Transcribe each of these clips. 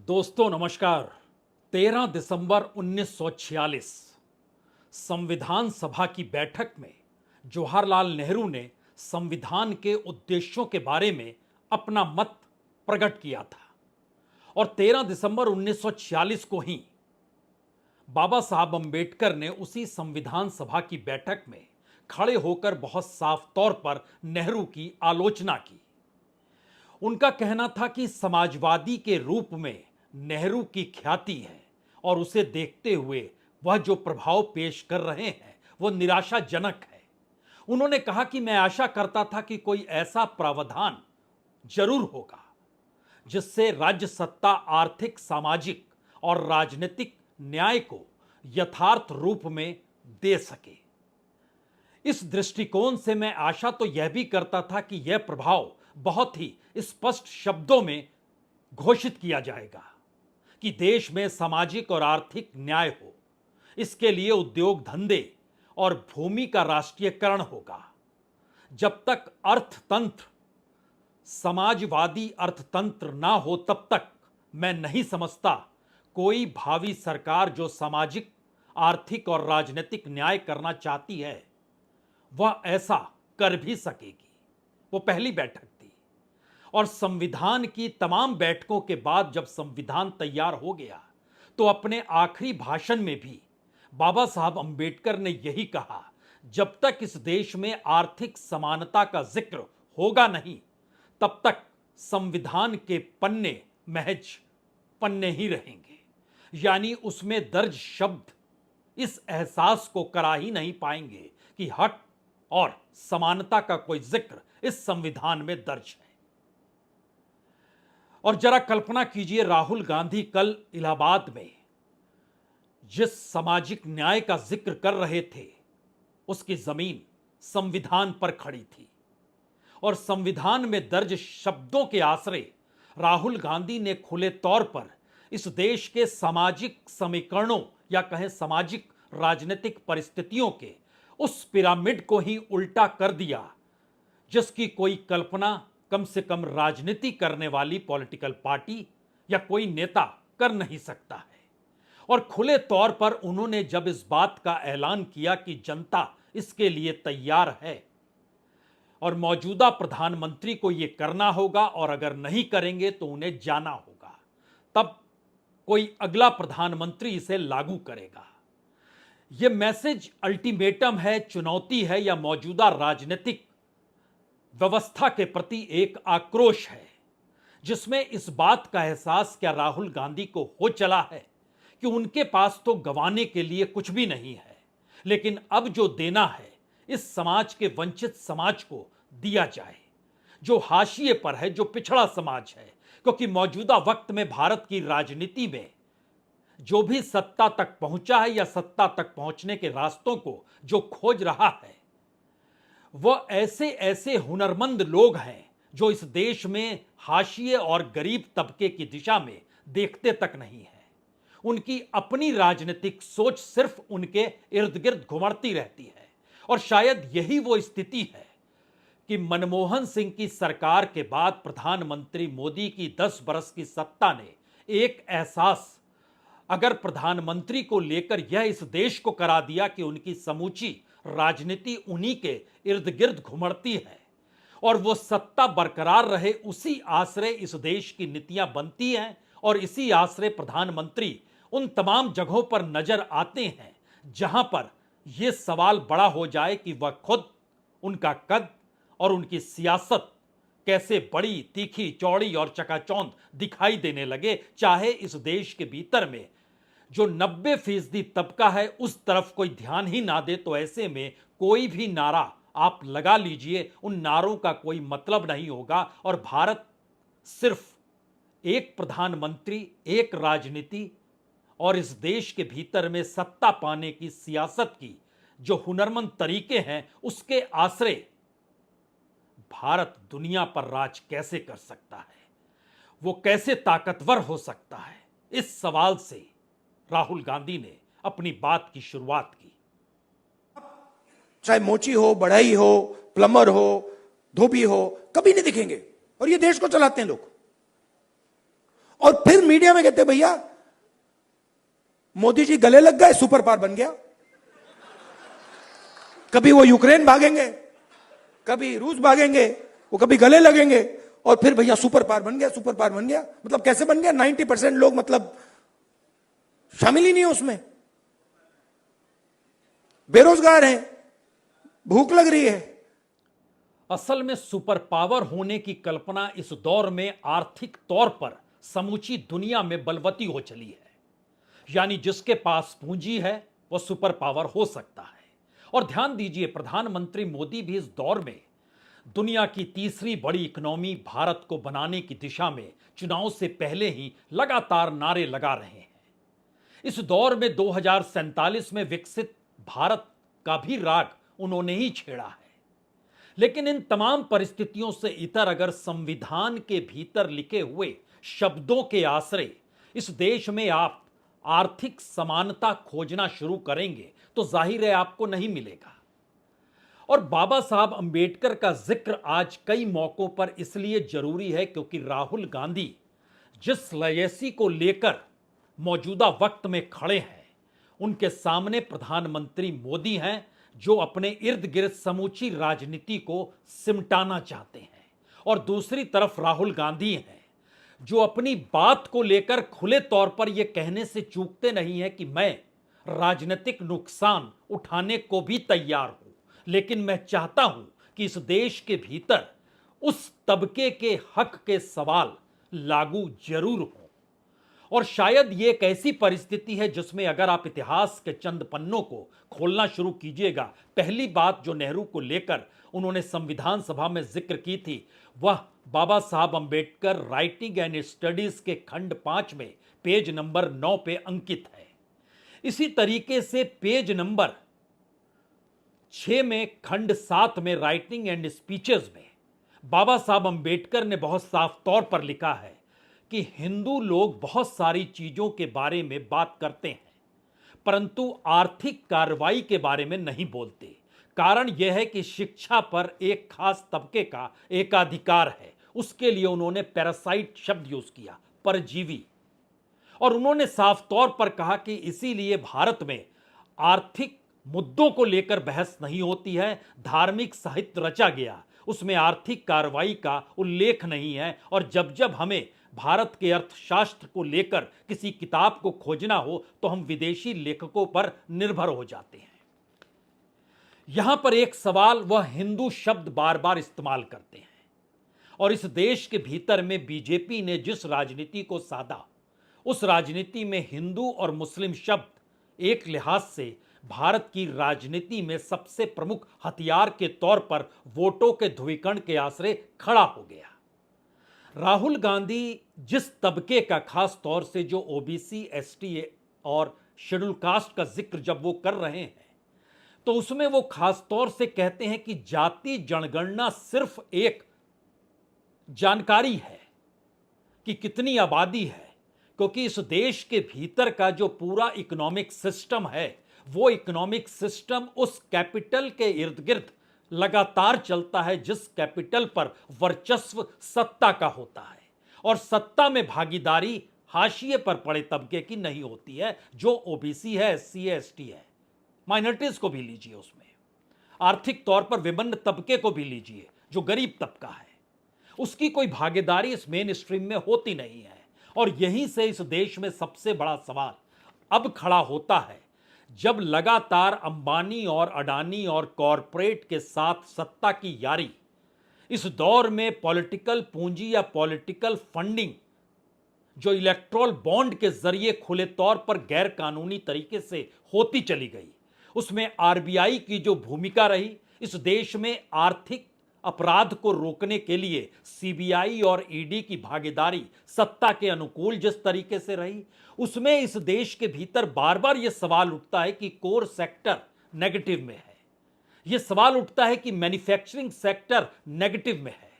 दोस्तों नमस्कार। 13 दिसंबर 1946 संविधान सभा की बैठक में जवाहरलाल नेहरू ने संविधान के उद्देश्यों के बारे में अपना मत प्रकट किया था और 13 दिसंबर 1946 को ही बाबा साहब अंबेडकर ने उसी संविधान सभा की बैठक में खड़े होकर बहुत साफ तौर पर नेहरू की आलोचना की। उनका कहना था कि समाजवादी के रूप में नेहरू की ख्याति है और उसे देखते हुए वह जो प्रभाव पेश कर रहे हैं वह निराशाजनक है। उन्होंने कहा कि मैं आशा करता था कि कोई ऐसा प्रावधान जरूर होगा जिससे राज्य सत्ता आर्थिक, सामाजिक और राजनीतिक न्याय को यथार्थ रूप में दे सके। इस दृष्टिकोण से मैं आशा तो यह भी करता था कि यह प्रभाव बहुत ही स्पष्ट शब्दों में घोषित किया जाएगा कि देश में सामाजिक और आर्थिक न्याय हो। इसके लिए उद्योग धंधे और भूमि का राष्ट्रीयकरण होगा। जब तक अर्थतंत्र समाजवादी अर्थतंत्र ना हो तब तक मैं नहीं समझता कोई भावी सरकार जो सामाजिक, आर्थिक और राजनीतिक न्याय करना चाहती है वह ऐसा कर भी सकेगी। वो पहली बैठक थी और संविधान की तमाम बैठकों के बाद जब संविधान तैयार हो गया तो अपने आखिरी भाषण में भी बाबा साहब अंबेडकर ने यही कहा, जब तक इस देश में आर्थिक समानता का जिक्र होगा नहीं तब तक संविधान के पन्ने महज पन्ने ही रहेंगे। यानी उसमें दर्ज शब्द इस एहसास को करा ही नहीं पाएंगे कि हक और समानता का कोई जिक्र इस संविधान में दर्ज है। और जरा कल्पना कीजिए, राहुल गांधी कल इलाहाबाद में जिस सामाजिक न्याय का जिक्र कर रहे थे उसकी जमीन संविधान पर खड़ी थी और संविधान में दर्ज शब्दों के आश्रय राहुल गांधी ने खुले तौर पर इस देश के सामाजिक समीकरणों या कहें सामाजिक राजनीतिक परिस्थितियों के उस पिरामिड को ही उल्टा कर दिया जिसकी कोई कल्पना कम से कम राजनीति करने वाली पॉलिटिकल पार्टी या कोई नेता कर नहीं सकता है। और खुले तौर पर उन्होंने जब इस बात का ऐलान किया कि जनता इसके लिए तैयार है और मौजूदा प्रधानमंत्री को यह करना होगा और अगर नहीं करेंगे तो उन्हें जाना होगा, तब कोई अगला प्रधानमंत्री इसे लागू करेगा। यह मैसेज अल्टीमेटम है, चुनौती है या मौजूदा राजनीतिक व्यवस्था के प्रति एक आक्रोश है जिसमें इस बात का एहसास क्या राहुल गांधी को हो चला है कि उनके पास तो गंवाने के लिए कुछ भी नहीं है, लेकिन अब जो देना है इस समाज के वंचित समाज को दिया जाए जो हाशिए पर है, जो पिछड़ा समाज है। क्योंकि मौजूदा वक्त में भारत की राजनीति में जो भी सत्ता तक पहुंचा है या सत्ता तक पहुंचने के रास्तों को जो खोज रहा है वह ऐसे ऐसे हुनरमंद लोग हैं जो इस देश में हाशिए और गरीब तबके की दिशा में देखते तक नहीं है। उनकी अपनी राजनीतिक सोच सिर्फ उनके इर्द गिर्द घुमड़ती रहती है और शायद यही वो स्थिति है कि मनमोहन सिंह की सरकार के बाद प्रधानमंत्री मोदी की 10 बरस की सत्ता ने एक एहसास अगर प्रधानमंत्री को लेकर यह इस देश को करा दिया कि उनकी समूची राजनीति उन्हीं के इर्द गिर्द घुमड़ती है और वो सत्ता बरकरार रहे, उसी आश्रय इस देश की नीतियां बनती हैं और इसी आश्रय प्रधानमंत्री उन तमाम जगहों पर नजर आते हैं जहां पर यह सवाल बड़ा हो जाए कि वह खुद, उनका कद और उनकी सियासत कैसे बड़ी, तीखी, चौड़ी और चकाचौंध दिखाई देने लगे, चाहे इस देश के भीतर में जो 90% तबका है उस तरफ कोई ध्यान ही ना दे। तो ऐसे में कोई भी नारा आप लगा लीजिए, उन नारों का कोई मतलब नहीं होगा और भारत सिर्फ एक प्रधानमंत्री, एक राजनीति और इस देश के भीतर में सत्ता पाने की सियासत की जो हुनरमंद तरीके हैं उसके आश्रय भारत दुनिया पर राज कैसे कर सकता है, वो कैसे ताकतवर हो सकता है, इस सवाल से राहुल गांधी ने अपनी बात की शुरुआत की। चाहे मोची हो, बढ़ई हो, प्लम्बर हो, धोबी हो, कभी नहीं दिखेंगे और ये देश को चलाते हैं लोग। और फिर मीडिया में कहते भैया मोदी जी गले लग गए, सुपर पावर बन गया। कभी वो यूक्रेन भागेंगे, कभी रूस भागेंगे, वो कभी गले लगेंगे और फिर भैया सुपर पावर बन गया, सुपर पावर बन गया। मतलब कैसे बन गया? 90% लोग मतलब शामिल ही नहीं है उसमें, बेरोजगार हैं, भूख लग रही है। असल में सुपर पावर होने की कल्पना इस दौर में आर्थिक तौर पर समूची दुनिया में बलवती हो चली है। यानी जिसके पास पूंजी है वह सुपर पावर हो सकता है। और ध्यान दीजिए, प्रधानमंत्री मोदी भी इस दौर में दुनिया की तीसरी बड़ी इकोनॉमी भारत को बनाने की दिशा में चुनाव से पहले ही लगातार नारे लगा रहे हैं। इस दौर में 2047 में विकसित भारत का भी राग उन्होंने ही छेड़ा है। लेकिन इन तमाम परिस्थितियों से इतर अगर संविधान के भीतर लिखे हुए शब्दों के आश्रय इस देश में आप आर्थिक समानता खोजना शुरू करेंगे तो जाहिर है आपको नहीं मिलेगा। और बाबा साहब अंबेडकर का जिक्र आज कई मौकों पर इसलिए जरूरी है क्योंकि राहुल गांधी जिस लेगेसी को लेकर मौजूदा वक्त में खड़े हैं, उनके सामने प्रधानमंत्री मोदी हैं जो अपने इर्द गिर्द समूची राजनीति को सिमटाना चाहते हैं, और दूसरी तरफ राहुल गांधी हैं जो अपनी बात को लेकर खुले तौर पर यह कहने से चूकते नहीं है कि मैं राजनीतिक नुकसान उठाने को भी तैयार हूं, लेकिन मैं चाहता हूं कि इस देश के भीतर उस तबके के हक के सवाल लागू जरूर हों। और शायद ये एक ऐसी परिस्थिति है जिसमें अगर आप इतिहास के चंद पन्नों को खोलना शुरू कीजिएगा, पहली बात जो नेहरू को लेकर उन्होंने संविधान सभा में जिक्र की थी वह बाबा साहब अंबेडकर राइटिंग एंड स्टडीज के खंड 5 में पेज नंबर 9 पे अंकित है। इसी तरीके से पेज नंबर 6 में खंड 7 में राइटिंग एंड स्पीचेस में बाबा साहब अंबेडकर ने बहुत साफ तौर पर लिखा है कि हिंदू लोग बहुत सारी चीजों के बारे में बात करते हैं परंतु आर्थिक कार्रवाई के बारे में नहीं बोलते। कारण यह है कि शिक्षा पर एक खास तबके का एकाधिकार है। उसके लिए उन्होंने पैरासाइट शब्द यूज किया, परजीवी। और उन्होंने साफ तौर पर कहा कि इसीलिए भारत में आर्थिक मुद्दों को लेकर बहस नहीं होती है। धार्मिक साहित्य रचा गया, उसमें आर्थिक कार्रवाई का उल्लेख नहीं है। और जब जब हमें भारत के अर्थशास्त्र को लेकर किसी किताब को खोजना हो तो हम विदेशी लेखकों पर निर्भर हो जाते हैं। यहां पर एक सवाल, वह हिंदू शब्द बार बार इस्तेमाल करते हैं और इस देश के भीतर में बीजेपी ने जिस राजनीति को साधा उस राजनीति में हिंदू और मुस्लिम शब्द एक लिहाज से भारत की राजनीति में सबसे प्रमुख हथियार के तौर पर वोटों के ध्रुवीकरण के आश्रय खड़ा हो गया। राहुल गांधी जिस तबके का, खास तौर से जो ओबीसी, एसटी और शेड्यूल कास्ट का जिक्र जब वो कर रहे हैं तो उसमें वो खास तौर से कहते हैं कि जाति जनगणना सिर्फ एक जानकारी है कि कितनी आबादी है, क्योंकि इस देश के भीतर का जो पूरा इकोनॉमिक सिस्टम है वो इकोनॉमिक सिस्टम उस कैपिटल के इर्द गिर्द लगातार चलता है जिस कैपिटल पर वर्चस्व सत्ता का होता है। और सत्ता में भागीदारी हाशिए पर पड़े तबके की नहीं होती है, जो ओबीसी है, एससी है, एसटी है, माइनॉरिटीज को भी लीजिए, उसमें आर्थिक तौर पर विभिन्न तबके को भी लीजिए, जो गरीब तबका है, उसकी कोई भागीदारी इस मेन स्ट्रीम में होती नहीं है। और यहीं से इस देश में सबसे बड़ा सवाल अब खड़ा होता है जब लगातार अंबानी और अडानी और कॉरपोरेट के साथ सत्ता की यारी इस दौर में पॉलिटिकल पूंजी या पॉलिटिकल फंडिंग जो इलेक्ट्रोल बॉन्ड के जरिए खुले तौर पर गैर कानूनी तरीके से होती चली गई, उसमें आरबीआई की जो भूमिका रही, इस देश में आर्थिक अपराध को रोकने के लिए सीबीआई और ईडी की भागीदारी सत्ता के अनुकूल जिस तरीके से रही, उसमें इस देश के भीतर बार बार यह सवाल उठता है कि कोर सेक्टर नेगेटिव में है, यह सवाल उठता है कि मैन्युफैक्चरिंग सेक्टर नेगेटिव में है,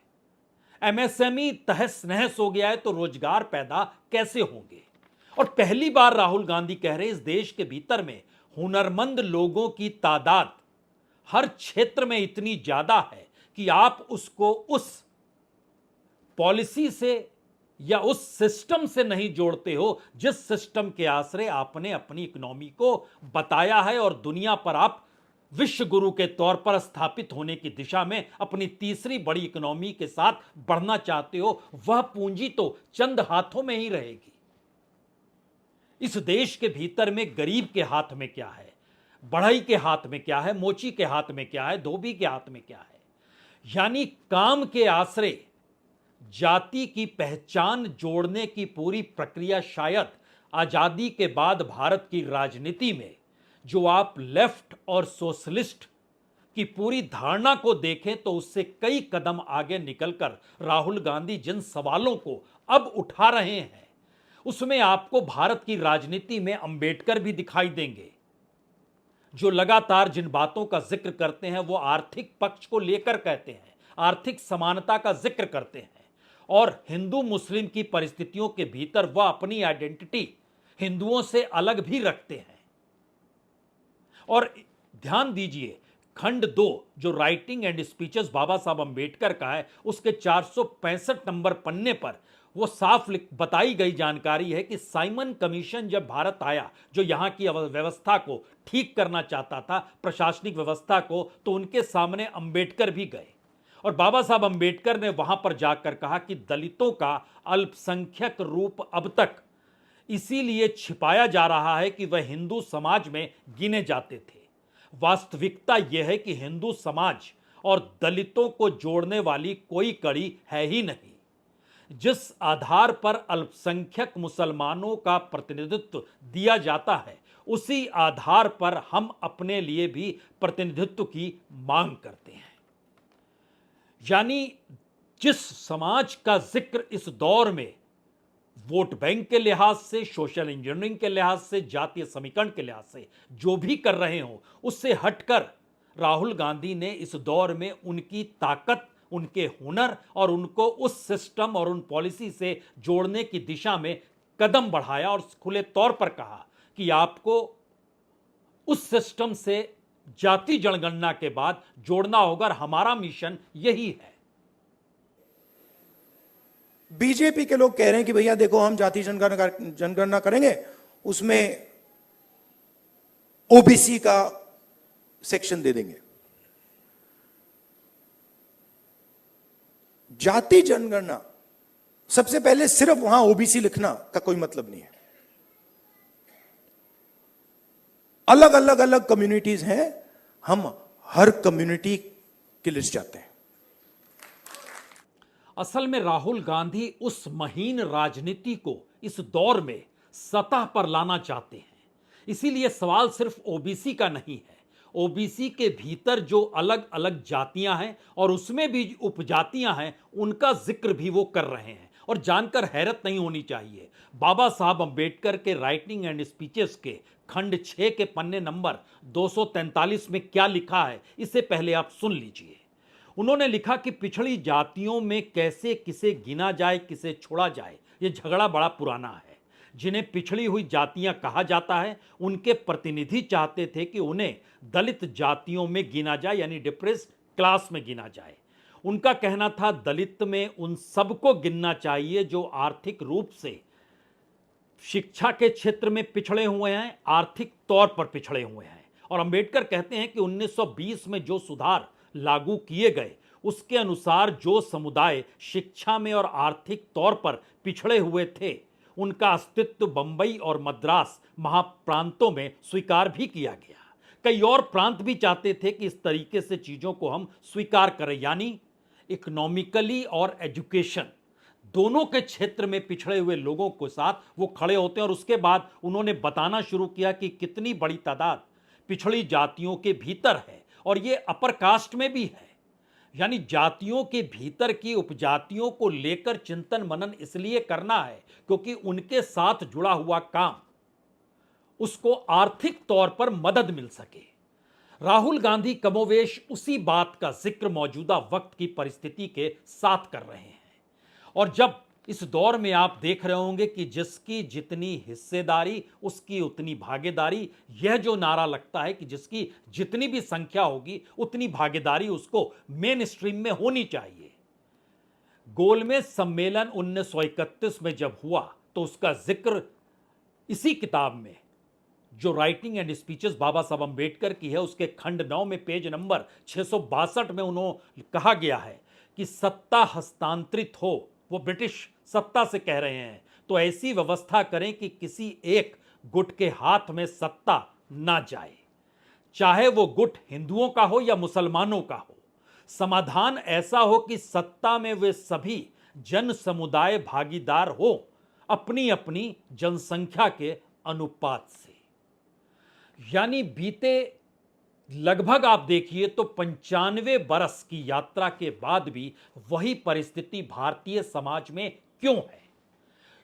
एमएसएमई तहस नहस हो गया है तो रोजगार पैदा कैसे होंगे। और पहली बार राहुल गांधी कह रहे इस देश के भीतर में हुनरमंद लोगों की तादाद हर क्षेत्र में इतनी ज्यादा है कि आप उसको उस पॉलिसी से या उस सिस्टम से नहीं जोड़ते हो जिस सिस्टम के आश्रय आपने अपनी इकोनॉमी को बताया है और दुनिया पर आप विश्व गुरु के तौर पर स्थापित होने की दिशा में अपनी तीसरी बड़ी इकोनॉमी के साथ बढ़ना चाहते हो, वह पूंजी तो चंद हाथों में ही रहेगी। इस देश के भीतर में गरीब के हाथ में क्या है, बढ़ई के हाथ में क्या है, मोची के हाथ में क्या है, धोबी के हाथ में क्या है। यानी काम के आश्रय जाति की पहचान जोड़ने की पूरी प्रक्रिया शायद आजादी के बाद भारत की राजनीति में जो आप लेफ्ट और सोशलिस्ट की पूरी धारणा को देखें तो उससे कई कदम आगे निकलकर राहुल गांधी जिन सवालों को अब उठा रहे हैं उसमें आपको भारत की राजनीति में अंबेडकर भी दिखाई देंगे, जो लगातार जिन बातों का जिक्र करते हैं वो आर्थिक पक्ष को लेकर कहते हैं, आर्थिक समानता का जिक्र करते हैं और हिंदू मुस्लिम की परिस्थितियों के भीतर वह अपनी आइडेंटिटी हिंदुओं से अलग भी रखते हैं। और ध्यान दीजिए, खंड 2 जो राइटिंग एंड स्पीचेस बाबा साहब अंबेडकर का है, उसके 465 नंबर पन्ने पर वो साफ बताई गई जानकारी है कि साइमन कमीशन जब भारत आया, जो यहां की व्यवस्था को ठीक करना चाहता था, प्रशासनिक व्यवस्था को, तो उनके सामने अंबेडकर भी गए और बाबा साहब अंबेडकर ने वहां पर जाकर कहा कि दलितों का अल्पसंख्यक रूप अब तक इसीलिए छिपाया जा रहा है कि वह हिंदू समाज में गिने जाते थे। वास्तविकता यह है कि हिंदू समाज और दलितों को जोड़ने वाली कोई कड़ी है ही नहीं। जिस आधार पर अल्पसंख्यक मुसलमानों का प्रतिनिधित्व दिया जाता है, उसी आधार पर हम अपने लिए भी प्रतिनिधित्व की मांग करते हैं। यानी जिस समाज का जिक्र इस दौर में वोट बैंक के लिहाज से, सोशल इंजीनियरिंग के लिहाज से, जातीय समीकरण के लिहाज से जो भी कर रहे हो, उससे हटकर राहुल गांधी ने इस दौर में उनकी ताकत, उनके हुनर और उनको उस सिस्टम और उन पॉलिसी से जोड़ने की दिशा में कदम बढ़ाया और खुले तौर पर कहा कि आपको उस सिस्टम से जाति जनगणना के बाद जोड़ना होगा और हमारा मिशन यही है। बीजेपी के लोग कह रहे हैं कि भैया देखो हम जाति जनगणना करेंगे, उसमें ओबीसी का सेक्शन दे देंगे। जाति जनगणना सबसे पहले सिर्फ वहां ओबीसी लिखना का कोई मतलब नहीं है। अलग अलग अलग कम्युनिटीज हैं, हम हर कम्युनिटी की लिस्ट चाहते हैं। असल में राहुल गांधी उस महीन राजनीति को इस दौर में सतह पर लाना चाहते हैं। इसीलिए सवाल सिर्फ ओबीसी का नहीं है, ओबीसी के भीतर जो अलग अलग जातियां हैं और उसमें भी उपजातियां हैं, उनका जिक्र भी वो कर रहे हैं। और जानकर हैरत नहीं होनी चाहिए, बाबा साहब अंबेडकर के राइटिंग एंड स्पीचेस के खंड 6 के पन्ने नंबर 243 में क्या लिखा है, इसे पहले आप सुन लीजिए। उन्होंने लिखा कि पिछड़ी जातियों में कैसे किसे गिना जाए, किसे छोड़ा जाए, यह झगड़ा बड़ा पुराना है। जिन्हें पिछड़ी हुई जातियां कहा जाता है, उनके प्रतिनिधि चाहते थे कि उन्हें दलित जातियों में गिना जाए, यानी डिप्रेस्ड क्लास में गिना जाए। उनका कहना था दलित में उन सबको गिनना चाहिए जो आर्थिक रूप से शिक्षा के क्षेत्र में पिछड़े हुए हैं, आर्थिक तौर पर पिछड़े हुए हैं। और अंबेडकर कहते हैं कि 1920 में जो सुधार लागू किए गए, उसके अनुसार जो समुदाय शिक्षा में और आर्थिक तौर पर पिछड़े हुए थे, उनका अस्तित्व बंबई और मद्रास महाप्रांतों में स्वीकार भी किया गया। कई और प्रांत भी चाहते थे कि इस तरीके से चीजों को हम स्वीकार करें, यानी इकोनॉमिकली और एजुकेशन दोनों के क्षेत्र में पिछड़े हुए लोगों के साथ वो खड़े होते हैं। और उसके बाद उन्होंने बताना शुरू किया कि कितनी बड़ी तादाद पिछड़ी जातियों के भीतर है और ये अपर कास्ट में भी है। यानी जातियों के भीतर की उपजातियों को लेकर चिंतन मनन इसलिए करना है क्योंकि उनके साथ जुड़ा हुआ काम उसको आर्थिक तौर पर मदद मिल सके। राहुल गांधी कमोवेश उसी बात का जिक्र मौजूदा वक्त की परिस्थिति के साथ कर रहे हैं। और जब इस दौर में आप देख रहे होंगे कि जिसकी जितनी हिस्सेदारी उसकी उतनी भागीदारी, यह जो नारा लगता है कि जिसकी जितनी भी संख्या होगी उतनी भागीदारी उसको मेन स्ट्रीम में होनी चाहिए। गोलमेज सम्मेलन 1931 में जब हुआ तो उसका जिक्र इसी किताब में, जो राइटिंग एंड स्पीचेस बाबा साहब अंबेडकर की है, उसके खंड 9 में पेज नंबर 662 में उन्होंने कहा गया है कि सत्ता हस्तांतरित हो, वो ब्रिटिश सत्ता से कह रहे हैं, तो ऐसी व्यवस्था करें कि किसी एक गुट के हाथ में सत्ता ना जाए, चाहे वो गुट हिंदुओं का हो या मुसलमानों का हो। समाधान ऐसा हो कि सत्ता में वे सभी जन समुदाय भागीदार हो, अपनी अपनी जनसंख्या के अनुपात से। यानी बीते लगभग आप देखिए तो 95 बरस की यात्रा के बाद भी वही परिस्थिति भारतीय समाज में क्यों है।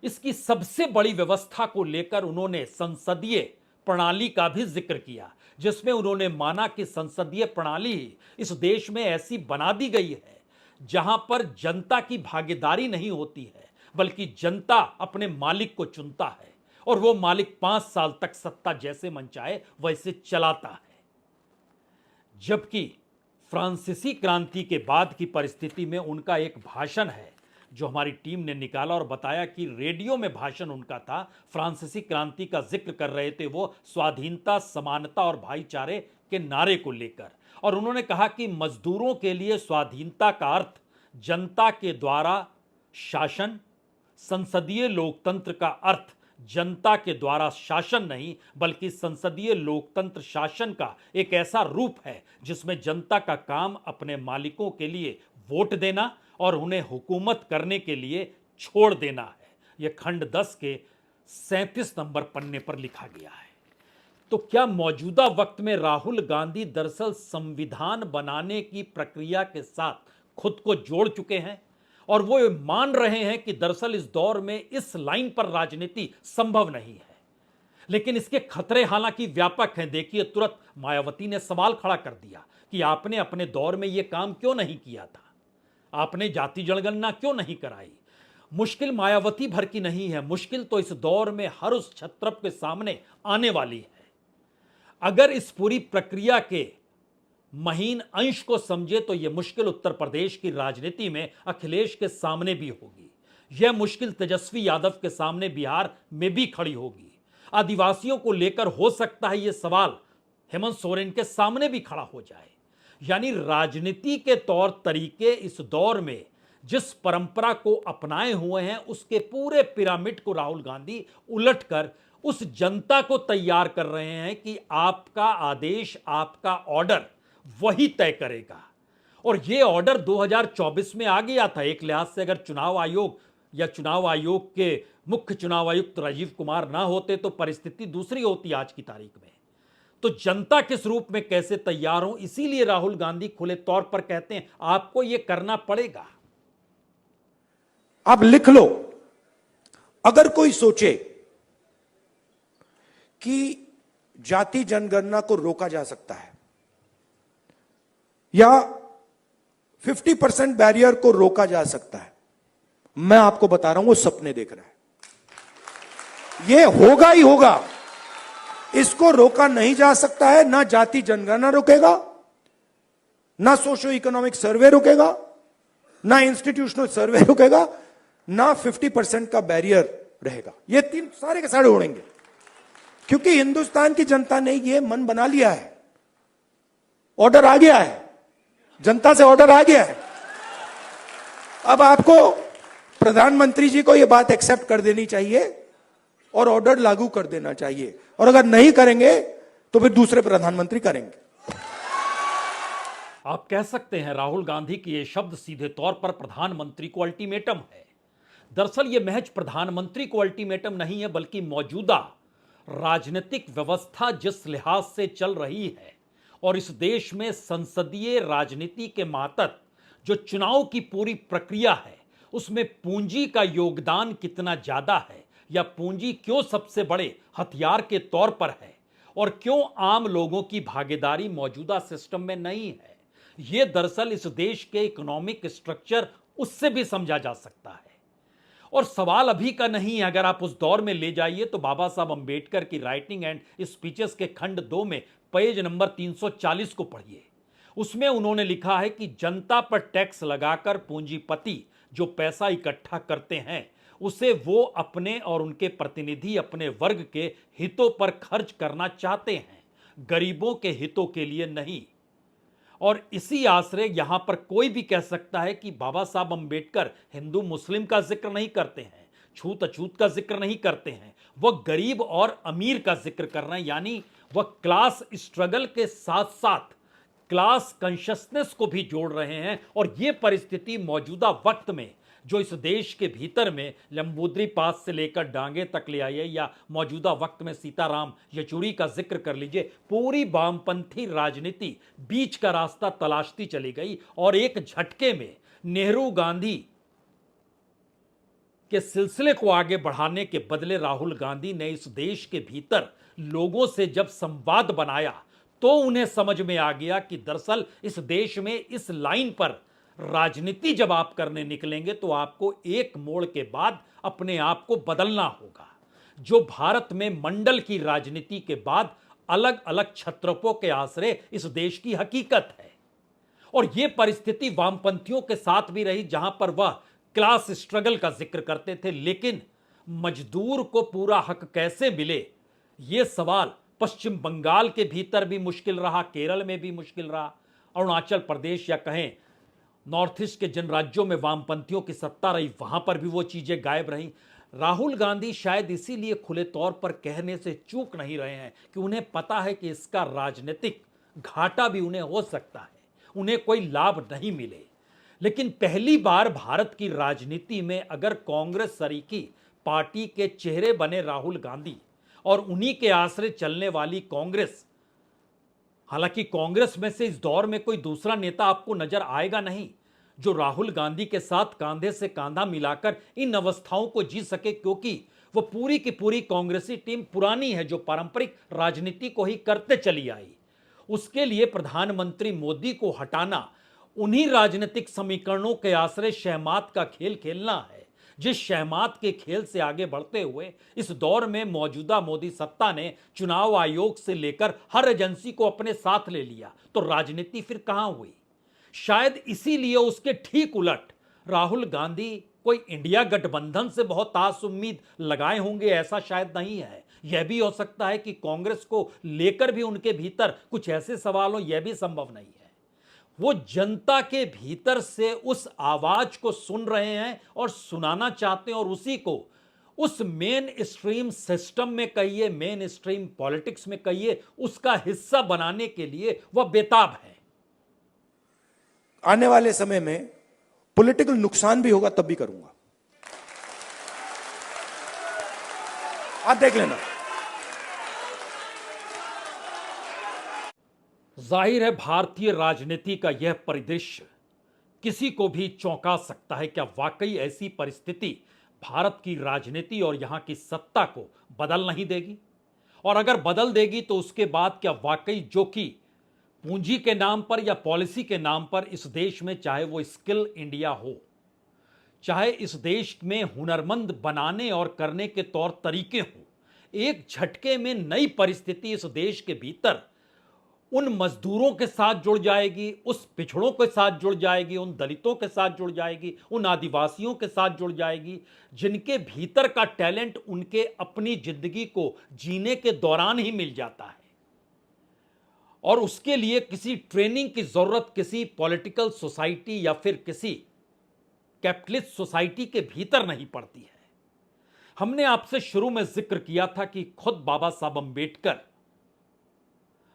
इसकी सबसे बड़ी व्यवस्था को लेकर उन्होंने संसदीय प्रणाली का भी जिक्र किया, जिसमें उन्होंने माना कि संसदीय प्रणाली ही इस देश में ऐसी बना दी गई है जहां पर जनता की भागीदारी नहीं होती है, बल्कि जनता अपने मालिक को चुनता है और वो मालिक 5 साल तक सत्ता जैसे मन चाहे वैसे चलाता है। जबकि फ्रांसीसी क्रांति के बाद की परिस्थिति में उनका एक भाषण है जो हमारी टीम ने निकाला और बताया कि रेडियो में भाषण उनका था, फ्रांसीसी क्रांति का जिक्र कर रहे थे वो स्वाधीनता, समानता और भाईचारे के नारे को लेकर। और उन्होंने कहा कि मजदूरों के लिए स्वाधीनता का अर्थ जनता के द्वारा शासन, संसदीय लोकतंत्र का अर्थ जनता के द्वारा शासन नहीं, बल्कि संसदीय लोकतंत्र शासन का एक ऐसा रूप है जिसमें जनता का काम अपने मालिकों के लिए वोट देना और उन्हें हुकूमत करने के लिए छोड़ देना है। यह खंड 10 के 37 नंबर पन्ने पर लिखा गया है। तो क्या मौजूदा वक्त में राहुल गांधी दरअसल संविधान बनाने की प्रक्रिया के साथ खुद को जोड़ चुके हैं और वो मान रहे हैं कि दरअसल इस दौर में इस लाइन पर राजनीति संभव नहीं है। लेकिन इसके खतरे हालांकि व्यापक हैं। देखिए, तुरंत मायावती ने सवाल खड़ा कर दिया कि आपने अपने दौर में यह काम क्यों नहीं किया था, आपने जाति जनगणना क्यों नहीं कराई। मुश्किल मायावती भर की नहीं है, मुश्किल तो इस दौर में हर उस क्षत्रप के सामने आने वाली है। अगर इस पूरी प्रक्रिया के महीन अंश को समझे तो यह मुश्किल उत्तर प्रदेश की राजनीति में अखिलेश के सामने भी होगी, यह मुश्किल तेजस्वी यादव के सामने बिहार में भी खड़ी होगी। आदिवासियों को लेकर हो सकता है यह सवाल हेमंत सोरेन के सामने भी खड़ा हो जाए। यानी राजनीति के तौर तरीके इस दौर में जिस परंपरा को अपनाए हुए हैं, उसके पूरे पिरामिड को राहुल गांधी उलटकर उस जनता को तैयार कर रहे हैं कि आपका आदेश, आपका ऑर्डर वही तय करेगा। और यह ऑर्डर 2024 में आ गया था। एक लिहाज से अगर चुनाव आयोग या चुनाव आयोग के मुख्य चुनाव आयुक्त राजीव कुमार ना होते तो परिस्थिति दूसरी होती आज की तारीख में। तो जनता किस रूप में कैसे तैयार हो, इसीलिए राहुल गांधी खुले तौर पर कहते हैं आपको यह करना पड़ेगा। आप लिख लो, अगर कोई सोचे कि जाति जनगणना को रोका जा सकता है या 50% बैरियर को रोका जा सकता है, मैं आपको बता रहा हूं वो सपने देख रहा है। ये होगा ही होगा, इसको रोका नहीं जा सकता है। ना जाति जनगणना रोकेगा, ना सोशो इकोनॉमिक सर्वे रोकेगा, ना इंस्टीट्यूशनल सर्वे रोकेगा, ना 50% का बैरियर रहेगा। ये तीन सारे के सारे उड़ेंगे, क्योंकि हिंदुस्तान की जनता ने ये मन बना लिया है। ऑर्डर आ गया है, जनता से ऑर्डर आ गया है। अब आपको प्रधानमंत्री जी को यह बात एक्सेप्ट कर देनी चाहिए और ऑर्डर लागू कर देना चाहिए, और अगर नहीं करेंगे तो फिर दूसरे प्रधानमंत्री करेंगे। आप कह सकते हैं राहुल गांधी के ये शब्द सीधे तौर पर प्रधानमंत्री को अल्टीमेटम है। दरअसल ये महज प्रधानमंत्री को अल्टीमेटम नहीं है, बल्कि मौजूदा राजनीतिक व्यवस्था जिस लिहाज से चल रही है और इस देश में संसदीय राजनीति के मातहत जो चुनाव की पूरी प्रक्रिया है, उसमें पूंजी का योगदान कितना ज्यादा है या पूंजी क्यों सबसे बड़े हथियार के तौर पर है और क्यों आम लोगों की भागीदारी मौजूदा सिस्टम में नहीं है, यह दरअसल इस देश के इकोनॉमिक स्ट्रक्चर उससे भी समझा जा सकता है। और सवाल अभी का नहीं है, अगर आप उस दौर में ले जाइए तो बाबा साहब अंबेडकर की राइटिंग एंड स्पीचेस के खंड 2 में पेज नंबर 340 को पढ़िए। उसमें उन्होंने लिखा है कि जनता पर टैक्स लगाकर पूंजीपति जो पैसा इकट्ठा करते हैं उसे वो अपने और उनके प्रतिनिधि अपने वर्ग के हितों पर खर्च करना चाहते हैं, गरीबों के हितों के लिए नहीं। और इसी आश्रय यहां पर कोई भी कह सकता है कि बाबा साहब अंबेडकर हिंदू मुस्लिम का जिक्र नहीं करते हैं, छूत अछूत का जिक्र नहीं करते हैं, वह गरीब और अमीर का जिक्र कर रहे हैं, यानी वह क्लास स्ट्रगल के साथ साथ क्लास कॉन्शियसनेस को भी जोड़ रहे हैं। और यह परिस्थिति मौजूदा वक्त में जो इस देश के भीतर में लंबोदरी पास से लेकर डांगे तक ले आई है, या मौजूदा वक्त में सीताराम येचुरी का जिक्र कर लीजिए, पूरी वामपंथी राजनीति बीच का रास्ता तलाशती चली गई और एक झटके में नेहरू गांधी के सिलसिले को आगे बढ़ाने के बदले राहुल गांधी ने इस देश के भीतर लोगों से जब संवाद बनाया तो उन्हें समझ में आ गया कि दरअसल इस देश में इस लाइन पर राजनीति जब आप करने निकलेंगे तो आपको एक मोड़ के बाद अपने आप को बदलना होगा। जो भारत में मंडल की राजनीति के बाद अलग अलग छत्रपों के आश्रय इस देश की हकीकत है। और यह परिस्थिति वामपंथियों के साथ भी रही, जहां पर वह क्लास स्ट्रगल का जिक्र करते थे, लेकिन मजदूर को पूरा हक कैसे मिले, यह सवाल पश्चिम बंगाल के भीतर भी मुश्किल रहा, केरल में भी मुश्किल रहा, अरुणाचल प्रदेश या कहें नॉर्थ ईस्ट के जिन राज्यों में वामपंथियों की सत्ता रही वहां पर भी वो चीजें गायब रहीं। राहुल गांधी शायद इसीलिए खुले तौर पर कहने से चूक नहीं रहे हैं कि उन्हें पता है कि इसका राजनीतिक घाटा भी उन्हें हो सकता है, उन्हें कोई लाभ नहीं मिले। लेकिन पहली बार भारत की राजनीति में अगर कांग्रेस सरीकी पार्टी के चेहरे बने राहुल गांधी और उन्हीं के आश्रय चलने वाली कांग्रेस, हालांकि कांग्रेस में से इस दौर में कोई दूसरा नेता आपको नजर आएगा नहीं जो राहुल गांधी के साथ कांधे से कांधा मिलाकर इन अवस्थाओं को जी सके, क्योंकि वो पूरी की पूरी कांग्रेसी टीम पुरानी है जो पारंपरिक राजनीति को ही करते चली आई। उसके लिए प्रधानमंत्री मोदी को हटाना उन्हीं राजनीतिक समीकरणों के आश्रय शहमात का खेल खेलना है, जिस शहमात के खेल से आगे बढ़ते हुए इस दौर में मौजूदा मोदी सत्ता ने चुनाव आयोग से लेकर हर एजेंसी को अपने साथ ले लिया, तो राजनीति फिर कहां हुई। शायद इसीलिए उसके ठीक उलट राहुल गांधी कोई इंडिया गठबंधन से बहुत आस उम्मीद लगाए होंगे, ऐसा शायद नहीं है। यह भी हो सकता है कि कांग्रेस को लेकर भी उनके भीतर कुछ ऐसे सवाल हो, यह भी संभव नहीं है। वो जनता के भीतर से उस आवाज को सुन रहे हैं और सुनाना चाहते हैं, और उसी को उस मेन स्ट्रीम सिस्टम में कहिए, मेन स्ट्रीम पॉलिटिक्स में कहिए, उसका हिस्सा बनाने के लिए वह बेताब है। आने वाले समय में पॉलिटिकल नुकसान भी होगा तब भी करूंगा, आप देख लेना। जाहिर है भारतीय राजनीति का यह परिदृश्य किसी को भी चौंका सकता है। क्या वाकई ऐसी परिस्थिति भारत की राजनीति और यहां की सत्ता को बदल नहीं देगी? और अगर बदल देगी तो उसके बाद क्या वाकई जो कि पूंजी के नाम पर या पॉलिसी के नाम पर इस देश में, चाहे वो स्किल इंडिया हो, चाहे इस देश में हुनरमंद बनाने और करने के तौर तरीके हों, एक झटके में नई परिस्थिति इस देश के भीतर उन मजदूरों के साथ जुड़ जाएगी, उस पिछड़ों के साथ जुड़ जाएगी, उन दलितों के साथ जुड़ जाएगी, उन आदिवासियों के साथ जुड़ जाएगी, जिनके भीतर का टैलेंट उनके अपनी जिंदगी को जीने के दौरान ही मिल जाता है और उसके लिए किसी ट्रेनिंग की जरूरत किसी पॉलिटिकल सोसाइटी या फिर किसी कैपिटलिस्ट सोसाइटी के भीतर नहीं पड़ती है। हमने आपसे शुरू में जिक्र किया था कि खुद बाबा साहब अंबेडकर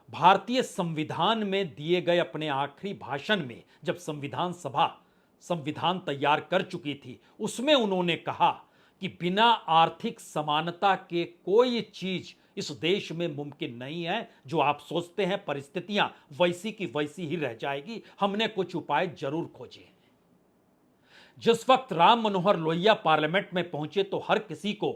भारतीय संविधान में दिए गए अपने आखिरी भाषण में, जब संविधान सभा संविधान तैयार कर चुकी थी, उसमें उन्होंने कहा कि बिना आर्थिक समानता के कोई चीज इस देश में मुमकिन नहीं है। जो आप सोचते हैं परिस्थितियां वैसी की वैसी ही रह जाएगी, हमने कुछ उपाय जरूर खोजे हैं। जिस वक्त राम मनोहर लोहिया पार्लियामेंट में पहुंचे तो हर किसी को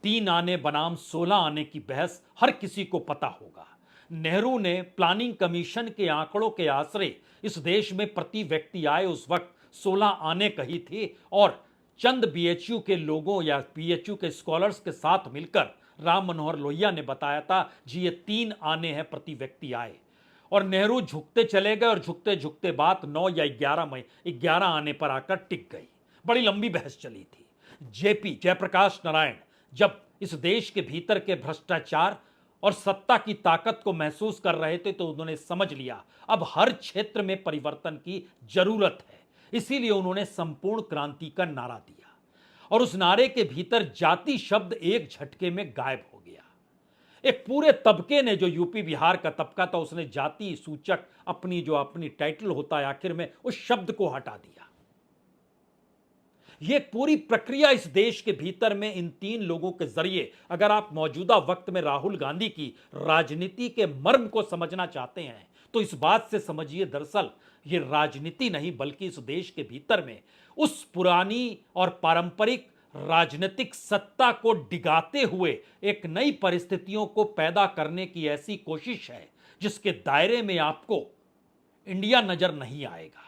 3 आने बनाम 16 आने की बहस हर किसी को पता होगा। नेहरू ने प्लानिंग कमीशन के आंकड़ों के आश्रय इस देश में प्रति व्यक्ति आय उस वक्त 16 आने कही थी और चंद बीएचयू के लोगों या बीएचयू के स्कॉलर्स के साथ मिलकर राम मनोहर लोहिया ने बताया था जी ये 3 आने हैं प्रति व्यक्ति आय। और नेहरू झुकते चले गए और झुकते झुकते बात 9 या 11 आने पर आकर टिक गई। बड़ी लंबी बहस चली थी। जेपी जयप्रकाश नारायण जब इस देश के भीतर के भ्रष्टाचार और सत्ता की ताकत को महसूस कर रहे थे तो उन्होंने समझ लिया अब हर क्षेत्र में परिवर्तन की जरूरत है। इसीलिए उन्होंने संपूर्ण क्रांति का नारा दिया और उस नारे के भीतर जाति शब्द एक झटके में गायब हो गया। एक पूरे तबके ने, जो यूपी बिहार का तबका था, उसने जाति सूचक अपनी टाइटल होता है आखिर में, उस शब्द को हटा दिया। यह पूरी प्रक्रिया इस देश के भीतर में इन तीन लोगों के जरिए, अगर आप मौजूदा वक्त में राहुल गांधी की राजनीति के मर्म को समझना चाहते हैं तो इस बात से समझिए, दरअसल यह राजनीति नहीं बल्कि इस देश के भीतर में उस पुरानी और पारंपरिक राजनीतिक सत्ता को डिगाते हुए एक नई परिस्थितियों को पैदा करने की ऐसी कोशिश है जिसके दायरे में आपको इंडिया नजर नहीं आएगा।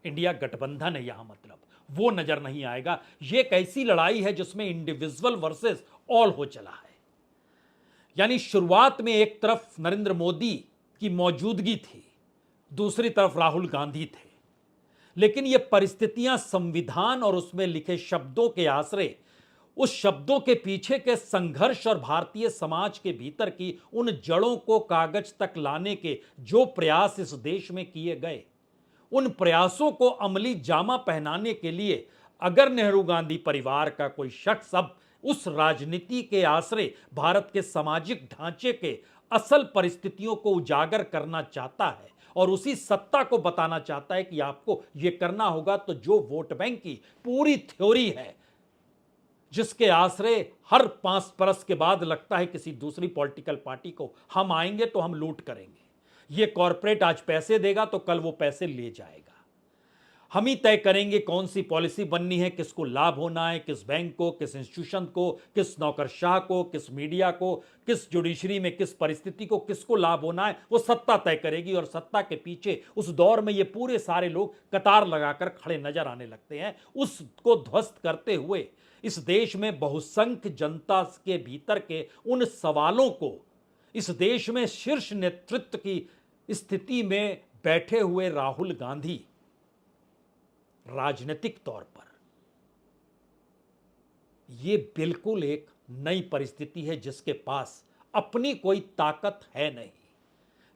इंडिया गठबंधन है यहां, मतलब वो नजर नहीं आएगा। ये एक ऐसी लड़ाई है जिसमें इंडिविजुअल वर्सेस ऑल हो चला है। यानी शुरुआत में एक तरफ नरेंद्र मोदी की मौजूदगी थी, दूसरी तरफ राहुल गांधी थे, लेकिन ये परिस्थितियां संविधान और उसमें लिखे शब्दों के आश्रय, उस शब्दों के पीछे के संघर्ष और भारतीय समाज के भीतर की उन जड़ों को कागज तक लाने के जो प्रयास इस देश में किए गए, उन प्रयासों को अमली जामा पहनाने के लिए अगर नेहरू गांधी परिवार का कोई शख्स अब उस राजनीति के आश्रय भारत के सामाजिक ढांचे के असल परिस्थितियों को उजागर करना चाहता है और उसी सत्ता को बताना चाहता है कि आपको यह करना होगा, तो जो वोट बैंक की पूरी थ्योरी है जिसके आश्रय हर 5 बरस के बाद लगता है किसी दूसरी पॉलिटिकल पार्टी को हम आएंगे तो हम लूट करेंगे, ये कॉरपोरेट आज पैसे देगा तो कल वो पैसे ले जाएगा, हम ही तय करेंगे कौन सी पॉलिसी बननी है, किसको लाभ होना है, किस बैंक को, किस इंस्टीट्यूशन को, किस नौकरशाह को, किस मीडिया को, किस जुडिशरी में किस परिस्थिति को किसको लाभ होना है, वो सत्ता तय करेगी। और सत्ता के पीछे उस दौर में ये पूरे सारे लोग कतार लगाकर खड़े नजर आने लगते हैं। उसको ध्वस्त करते हुए इस देश में बहुसंख्य जनता के भीतर के उन सवालों को इस देश में शीर्ष नेतृत्व की स्थिति में बैठे हुए राहुल गांधी राजनीतिक तौर पर यह बिल्कुल एक नई परिस्थिति है जिसके पास अपनी कोई ताकत है नहीं,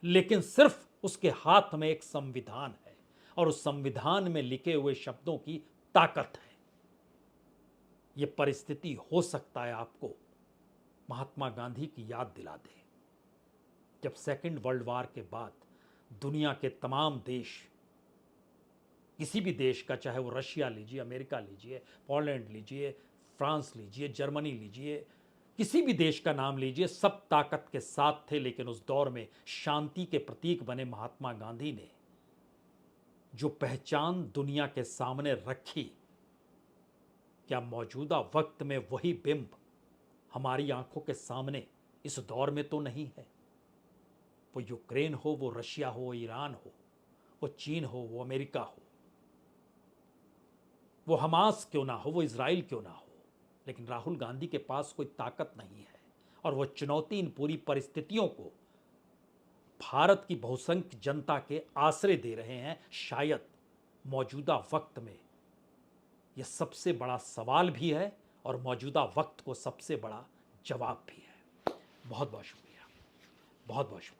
लेकिन सिर्फ उसके हाथ में एक संविधान है और उस संविधान में लिखे हुए शब्दों की ताकत है। यह परिस्थिति हो सकता है आपको महात्मा गांधी की याद दिला दे, जब सेकेंड वर्ल्ड वॉर के बाद दुनिया के तमाम देश, किसी भी देश का, चाहे वो रशिया लीजिए, अमेरिका लीजिए, पोलैंड लीजिए, फ्रांस लीजिए, जर्मनी लीजिए, किसी भी देश का नाम लीजिए, सब ताकत के साथ थे। लेकिन उस दौर में शांति के प्रतीक बने महात्मा गांधी ने जो पहचान दुनिया के सामने रखी, क्या मौजूदा वक्त में वही बिंब हमारी आंखों के सामने इस दौर में तो नहीं है? वो यूक्रेन हो, वो रशिया हो, ईरान हो, वो चीन हो, वो अमेरिका हो, वो हमास क्यों ना हो, वो इजराइल क्यों ना हो, लेकिन राहुल गांधी के पास कोई ताकत नहीं है और वो चुनौती इन पूरी परिस्थितियों को भारत की बहुसंख्य जनता के आश्रय दे रहे हैं। शायद मौजूदा वक्त में यह सबसे बड़ा सवाल भी है और मौजूदा वक्त को सबसे बड़ा जवाब भी है। बहुत बहुत शुक्रिया, बहुत बहुत शुक्रिया।